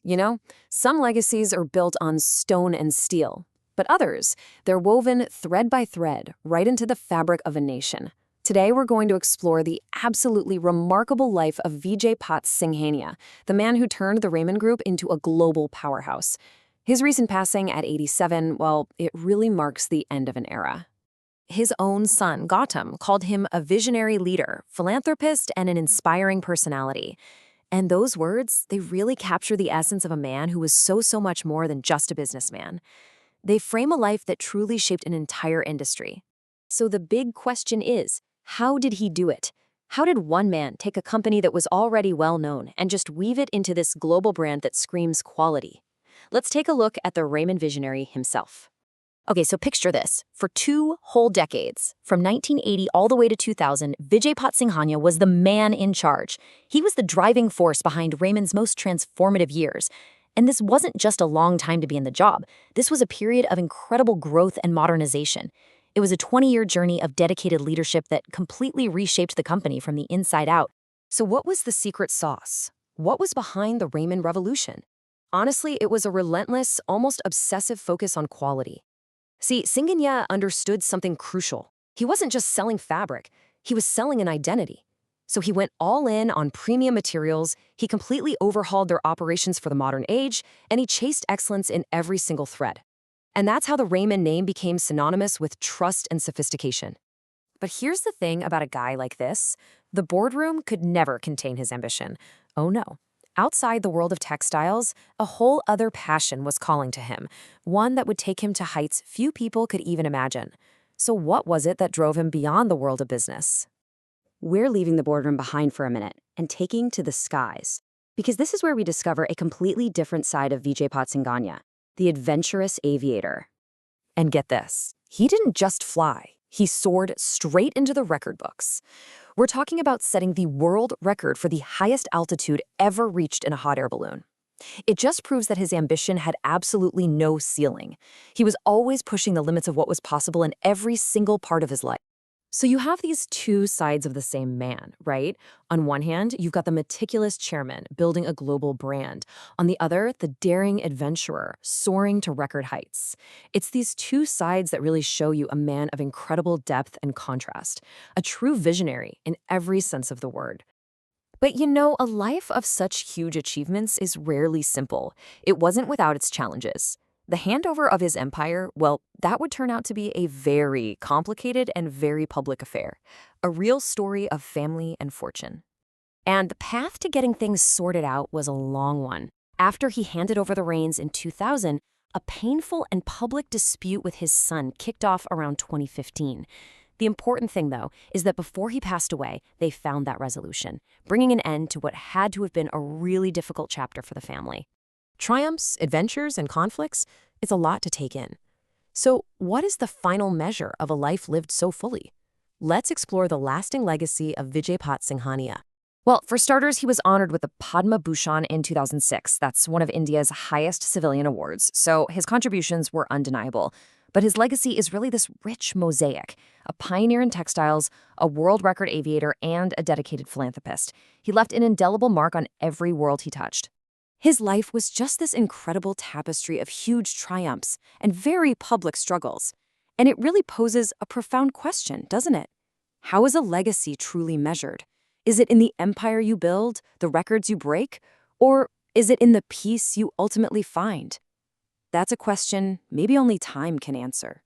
You know, some legacies are built on stone and steel, but others, they're woven thread by thread right into the fabric of a nation. Today, we're going to explore the absolutely remarkable life of Vijaypat Singhania, the man who turned the Raymond Group into a global powerhouse. His recent passing at 87, well, it really marks the end of an era. His own son, Gautam, called him a visionary leader, philanthropist, and an inspiring personality. And those words, they really capture the essence of a man who was so much more than just a businessman. They frame a life that truly shaped an entire industry. So the big question is, how did he do it? How did one man take a company that was already well known and just weave it into this global brand that screams quality? Let's take a look at the Raymond visionary himself. Okay, so picture this. For 2 whole decades, from 1980 all the way to 2000, Vijaypat Singhania was the man in charge. He was the driving force behind Raymond's most transformative years. And this wasn't just a long time to be in the job. This was a period of incredible growth and modernization. It was a 20-year journey of dedicated leadership that completely reshaped the company from the inside out. So what was the secret sauce? What was behind the Raymond Revolution? Honestly, it was a relentless, almost obsessive focus on quality. See, Singhania understood something crucial. He wasn't just selling fabric, he was selling an identity. So he went all in on premium materials, he completely overhauled their operations for the modern age, and he chased excellence in every single thread. And that's how the Raymond name became synonymous with trust and sophistication. But here's the thing about a guy like this. The boardroom could never contain his ambition. Oh no. Outside the world of textiles, a whole other passion was calling to him, one that would take him to heights few people could even imagine. So what was it that drove him beyond the world of business? We're leaving the boardroom behind for a minute and taking to the skies, because this is where we discover a completely different side of Vijaypat Singhania, the adventurous aviator. And get this, he didn't just fly. He soared straight into the record books. We're talking about setting the world record for the highest altitude ever reached in a hot air balloon. It just proves that his ambition had absolutely no ceiling. He was always pushing the limits of what was possible in every single part of his life. So you have these two sides of the same man, right? On one hand, you've got the meticulous chairman building a global brand. On the other, the daring adventurer soaring to record heights. It's these two sides that really show you a man of incredible depth and contrast, a true visionary in every sense of the word. But you know, a life of such huge achievements is rarely simple. It wasn't without its challenges. The handover of his empire, well, that would turn out to be a very complicated and very public affair, a real story of family and fortune. And the path to getting things sorted out was a long one. After he handed over the reins in 2000, a painful and public dispute with his son kicked off around 2015. The important thing, though, is that before he passed away, they found that resolution, bringing an end to what had to have been a really difficult chapter for the family. Triumphs, adventures, and conflicts, it's a lot to take in. So what is the final measure of a life lived so fully? Let's explore the lasting legacy of Vijaypat Singhania. Well, for starters, he was honored with the Padma Bhushan in 2006. That's one of India's highest civilian awards, so his contributions were undeniable. But his legacy is really this rich mosaic, a pioneer in textiles, a world record aviator, and a dedicated philanthropist. He left an indelible mark on every world he touched. His life was just this incredible tapestry of huge triumphs and very public struggles. And it really poses a profound question, doesn't it? How is a legacy truly measured? Is it in the empire you build, the records you break, or is it in the peace you ultimately find? That's a question maybe only time can answer.